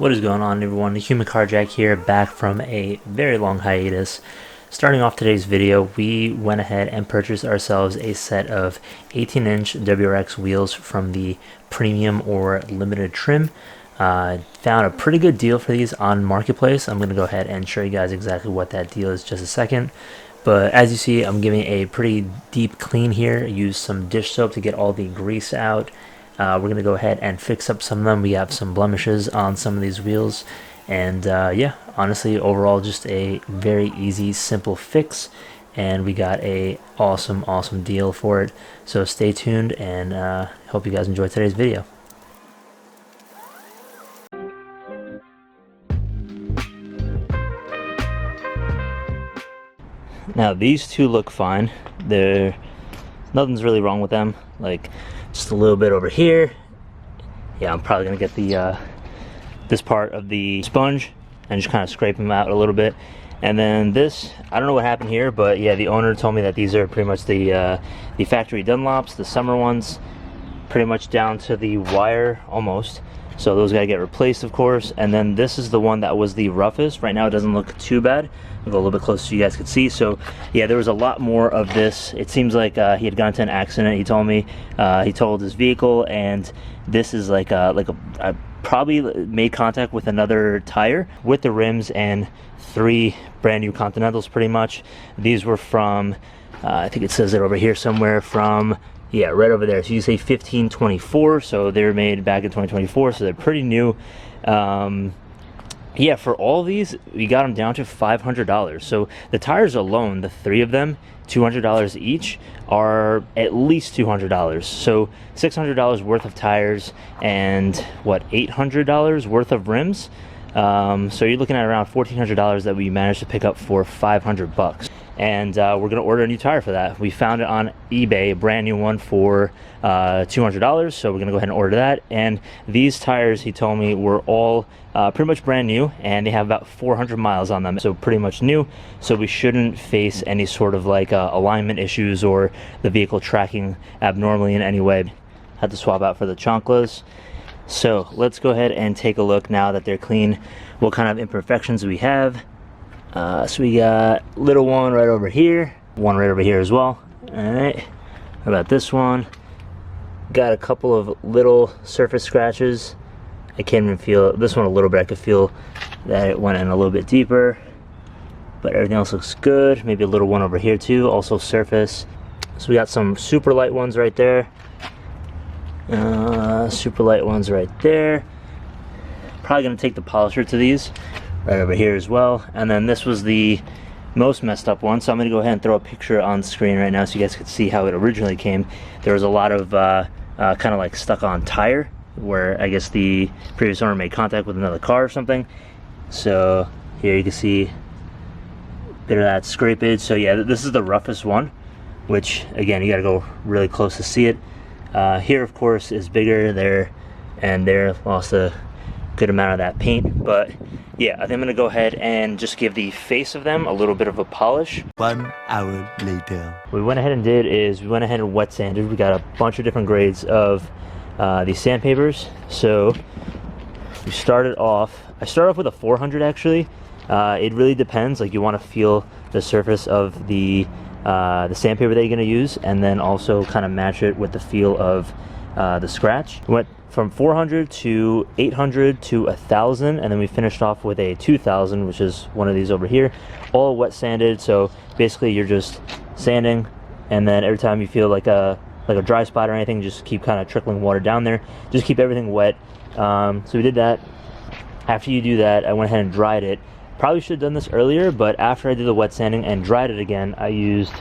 What is going on, everyone? The Human Carjack here, back from a very long hiatus. Starting off today's video, we went ahead and purchased ourselves a set of 18-inch WRX wheels from the premium or limited trim. Found a pretty good deal for these on Marketplace. I'm going to go ahead and show you guys exactly what that deal is just a second. But as you see, I'm giving a pretty deep clean here. Use some dish soap to get all the grease out. We're going to go ahead and fix up some of them. We have some blemishes on some of these wheels. And yeah, honestly, overall, just a very easy, simple fix. And we got a awesome deal for it. So stay tuned, and hope you guys enjoy today's video. Now, these two look fine. Nothing's really wrong with them. Like, just a little bit over here. Yeah, I'm probably gonna get the this part of the sponge and just kind of scrape them out a little bit. And then this, I don't know what happened here, but yeah, the owner told me that these are pretty much the factory Dunlops, the summer ones, pretty much down to the wire almost. So those gotta get replaced, of course. And then this is the one that was the roughest. Right now it doesn't look too bad. I'll go a little bit closer so you guys could see. So yeah, there was a lot more of this. It seems like he had gotten into an accident. He told me he totaled his vehicle, and this is like I probably made contact with another tire with the rims and 3 brand new Continentals pretty much. These were from I think it says it over here somewhere, from yeah, right over there. So you say 1524, so they were made back in 2024, so they're pretty new. Yeah, for all these, we got them down to $500. So the tires alone, the 3 of them, $200 each, are at least $200. So $600 worth of tires and what, $800 worth of rims. So you're looking at around $1,400 that we managed to pick up for $500. And we're gonna order a new tire for that. We found it on eBay, a brand new one for $200. So we're gonna go ahead and order that. And these tires, he told me, were all pretty much brand new, and they have about 400 miles on them. So pretty much new. So we shouldn't face any sort of like alignment issues or the vehicle tracking abnormally in any way. Had to swap out for the chanclas. So let's go ahead and take a look now that they're clean, what kind of imperfections we have. So we got little one right over here, one right over here as well. All right, how about this one? Got a couple of little surface scratches. I can't even feel this one a little bit. I could feel that it went in a little bit deeper, but everything else looks good. Maybe a little one over here too, also surface. So we got some super light ones right there. Super light ones right there. Probably gonna take the polisher to these right over here as well. And then this was the most messed up one, so I'm gonna go ahead and throw a picture on screen right now so you guys could see how it originally came. There was a lot of kind of like stuck on tire, where I guess the previous owner made contact with another car or something. So here you can see a bit of that scrapage. So yeah, this is the roughest one, which again, you gotta go really close to see it. Here of course is bigger, there and there lost a good amount of that paint. But yeah, I think I'm gonna go ahead and just give the face of them a little bit of a polish. 1 hour later. What we went ahead and did is we went ahead and wet sanded. We got a bunch of different grades of these sandpapers. So we started off, I started off with a 400 actually. It really depends, like you want to feel the surface of the sandpaper that you're going to use, and then also kind of match it with the feel of the scratch. Went from 400 to 800 to 1,000, and then we finished off with a 2,000, which is one of these over here, all wet sanded. So basically you're just sanding, and then every time you feel like a dry spot or anything, just keep kind of trickling water down there, just keep everything wet. So we did that. After you do that, I went ahead and dried it. Probably should have done this earlier, but after I did the wet sanding and dried it again, I used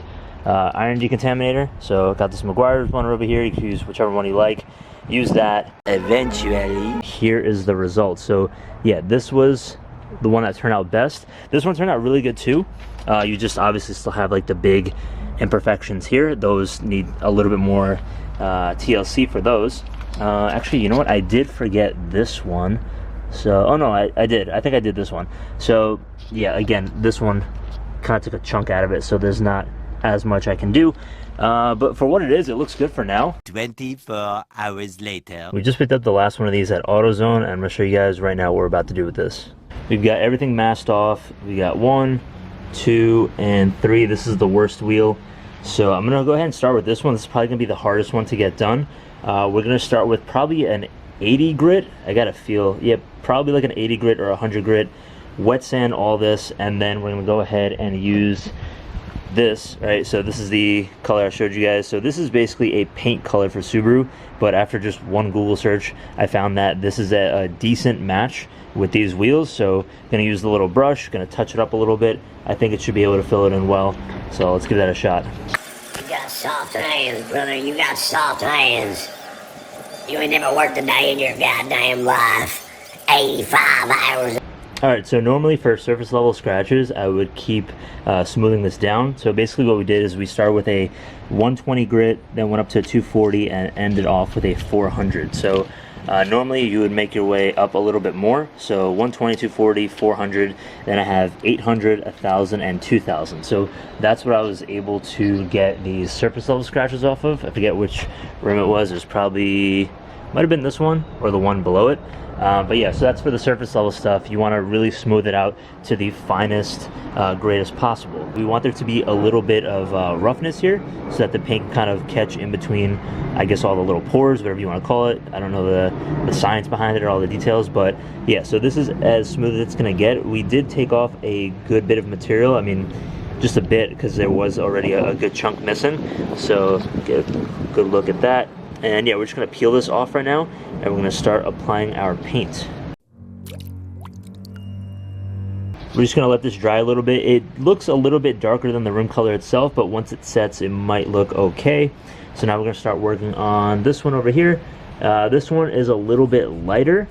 iron decontaminator. So I got this Meguiar's one over here. You can use whichever one you like. Use that. Eventually, here is the result. So yeah, this was the one that turned out best. This one turned out really good too. You just obviously still have like the big imperfections here. Those need a little bit more TLC for those. Actually, you know what? I did forget this one. So, oh no, I did. I think I did this one. So yeah, again, this one kind of took a chunk out of it, so there's not as much I can do. But for what it is, it looks good for now. 24 hours later. We just picked up the last one of these at AutoZone, and I'm gonna show you guys right now what we're about to do with this. We've got everything masked off. We got 1, 2, and 3. This is the worst wheel. So I'm gonna go ahead and start with this one. This is probably gonna be the hardest one to get done. We're gonna start with probably an 80 grit. I gotta feel, yeah, probably like an 80 grit or 100 grit. Wet sand all this, and then we're gonna go ahead and use this, right? So this is the color I showed you guys. So this is basically a paint color for Subaru, but after just one Google search, I found that this is a decent match with these wheels. So gonna use the little brush, gonna touch it up a little bit. I think it should be able to fill it in well. So let's give that a shot. You got soft hands, brother. You got soft hands. You ain't never worked a day in your goddamn life. 85 hours. Alright, so normally for surface level scratches, I would keep smoothing this down. So basically what we did is we started with a 120 grit, then went up to a 240 and ended off with a 400. So normally you would make your way up a little bit more. So 120, 240, 400, then I have 800, 1000, and 2000. So that's what I was able to get these surface level scratches off of. I forget which rim it was. There's probably, might have been this one or the one below it. But yeah, so that's for the surface level stuff. You want to really smooth it out to the finest, greatest possible. We want there to be a little bit of roughness here so that the paint can kind of catch in between, I guess, all the little pores, whatever you want to call it. I don't know the science behind it or all the details, but yeah, so this is as smooth as it's going to get. We did take off a good bit of material. I mean, just a bit, because there was already a good chunk missing. So get a good look at that. And yeah, we're just gonna peel this off right now, and we're gonna start applying our paint. We're just gonna let this dry a little bit. It looks a little bit darker than the rim color itself, but once it sets, it might look okay. So now we're gonna start working on this one over here. This one is a little bit lighter.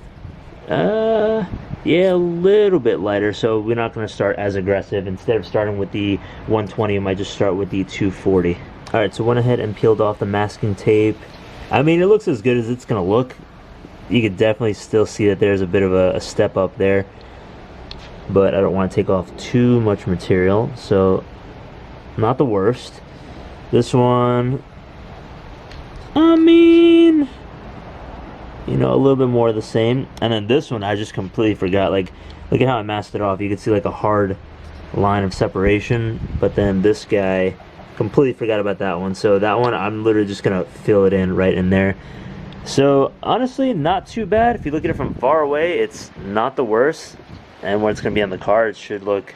Yeah, a little bit lighter, so we're not gonna start as aggressive. Instead of starting with the 120, we might just start with the 240. All right, so went ahead and peeled off the masking tape. I mean, it looks as good as it's gonna look. You could definitely still see that there's a bit of a step up there, but I don't want to take off too much material, so not the worst. This one, I mean, you know, a little bit more of the same. And then this one, I just completely forgot. Like, look at how I masked it off. You can see like a hard line of separation, but then this guy, completely forgot about that one. So that one, I'm literally just gonna fill it in right in there. So honestly, not too bad. If you look at it from far away, it's not the worst. And when it's gonna be on the car, it should look,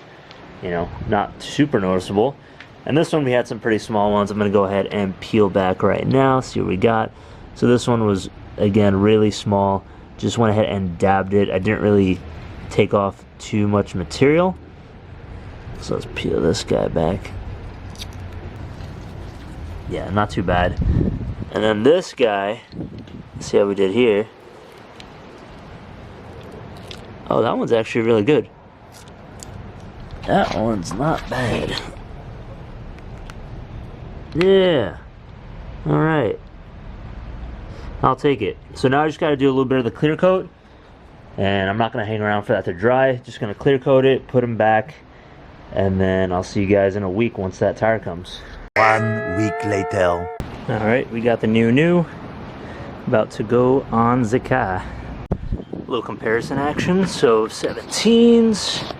you know, not super noticeable. And this one, we had some pretty small ones. I'm gonna go ahead and peel back right now, see what we got. So this one was, again, really small. Just went ahead and dabbed it. I didn't really take off too much material. So let's peel this guy back. Yeah, not too bad. And then this guy, let's see how we did here. Oh, that one's actually really good. That one's not bad. Yeah. All right. I'll take it. So now I just got to do a little bit of the clear coat. And I'm not going to hang around for that to dry. Just going to clear coat it, put them back. And then I'll see you guys in a week once that tire comes. 1 week later. Alright, we got the new about to go on the car. Little comparison action. So 17s,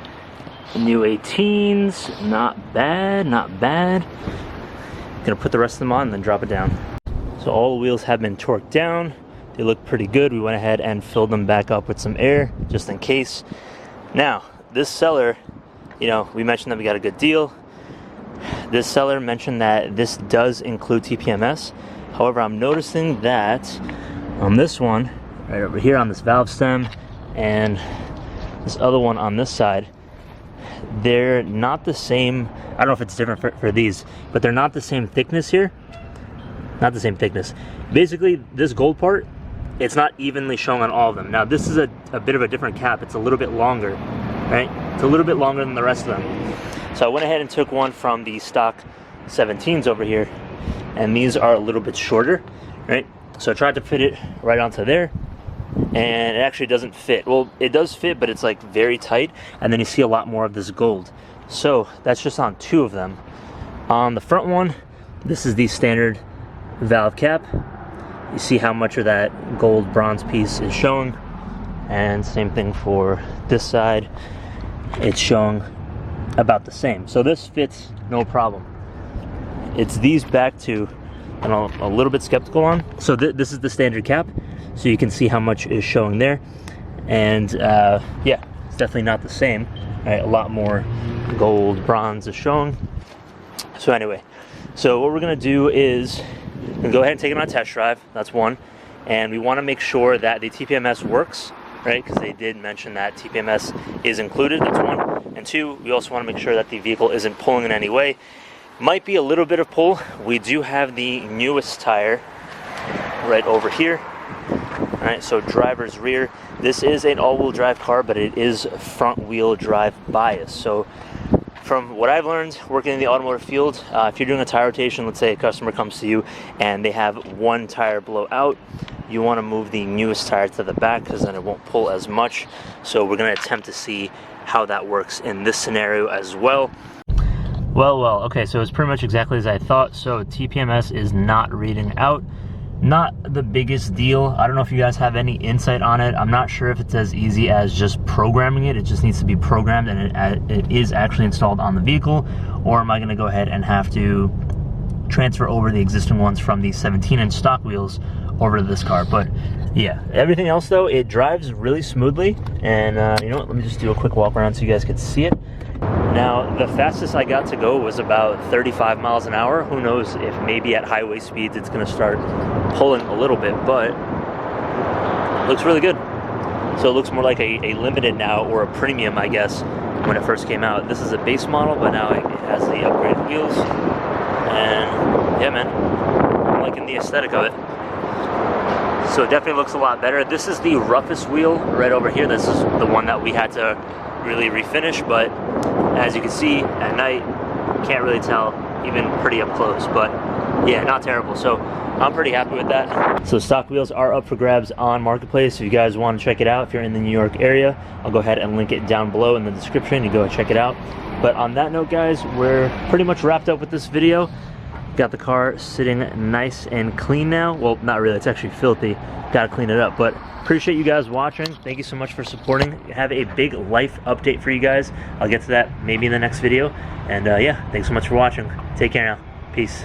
the new 18s, not bad, not bad. Gonna put the rest of them on and then drop it down. So all the wheels have been torqued down. They look pretty good. We went ahead and filled them back up with some air just in case. Now, this seller, you know, we mentioned that we got a good deal. This seller mentioned that this does include TPMS. However, I'm noticing that on this one, right over here on this valve stem, and this other one on this side, they're not the same. I don't know if it's different for these, but they're not the same thickness here. Not the same thickness. Basically, this gold part, it's not evenly shown on all of them. Now, this is a bit of a different cap. It's a little bit longer, right? It's a little bit longer than the rest of them. So I went ahead and took one from the stock 17s over here, and these are a little bit shorter, right? So I tried to fit it right onto there, and it actually doesn't fit. Well, it does fit, but it's like very tight, and then you see a lot more of this gold. So that's just on two of them. On the front one, this is the standard valve cap. You see how much of that gold bronze piece is showing, and same thing for this side. It's showing about the same, so this fits no problem. It's these back two and I'm a little bit skeptical on. So this is the standard cap, so you can see how much is showing there, and yeah, it's definitely not the same. Right, a lot more gold bronze is showing. So anyway, so what we're gonna do is go ahead and take it on a test drive. That's one, and we want to make sure that the TPMS works, right? Because they did mention that TPMS is included. That's one, and two, we also want to make sure that the vehicle isn't pulling in any way. Might be a little bit of pull. We do have the newest tire right over here. All right, so driver's rear. This is an all-wheel drive car, but it is front-wheel drive bias. So from what I've learned working in the automotive field, if you're doing a tire rotation, let's say a customer comes to you and they have one tire blow out, you want to move the newest tire to the back because then it won't pull as much. So we're going to attempt to see how that works in this scenario as well. Well, okay, so it's pretty much exactly as I thought. So TPMS is not reading out. Not the biggest deal. I don't know if you guys have any insight on it. I'm not sure if it's as easy as just programming it. It just needs to be programmed and it is actually installed on the vehicle. Or am I gonna go ahead and have to transfer over the existing ones from the 17-inch stock wheels over to this car? But yeah, everything else though, it drives really smoothly. And you know what, let me just do a quick walk around so you guys can see it. Now, the fastest I got to go was about 35 miles an hour. Who knows if maybe at highway speeds it's gonna start pulling a little bit, but it looks really good. So it looks more like a limited now, or a premium, I guess, when it first came out. This is a base model, but now it has the upgraded wheels. And yeah, man, I'm liking the aesthetic of it. So it definitely looks a lot better. This is the roughest wheel right over here. This is the one that we had to really refinish, but as you can see at night, can't really tell even pretty up close, but yeah, not terrible. So I'm pretty happy with that. So stock wheels are up for grabs on Marketplace. If you guys want to check it out, if you're in the New York area, I'll go ahead and link it down below in the description. You go and check it out. But on that note, guys, we're pretty much wrapped up with this video. Got the car sitting nice and clean now. Well, not really, it's actually filthy. Gotta clean it up, but appreciate you guys watching. Thank you so much for supporting. Have a big life update for you guys. I'll get to that maybe in the next video. And yeah, thanks so much for watching. Take care now. Peace.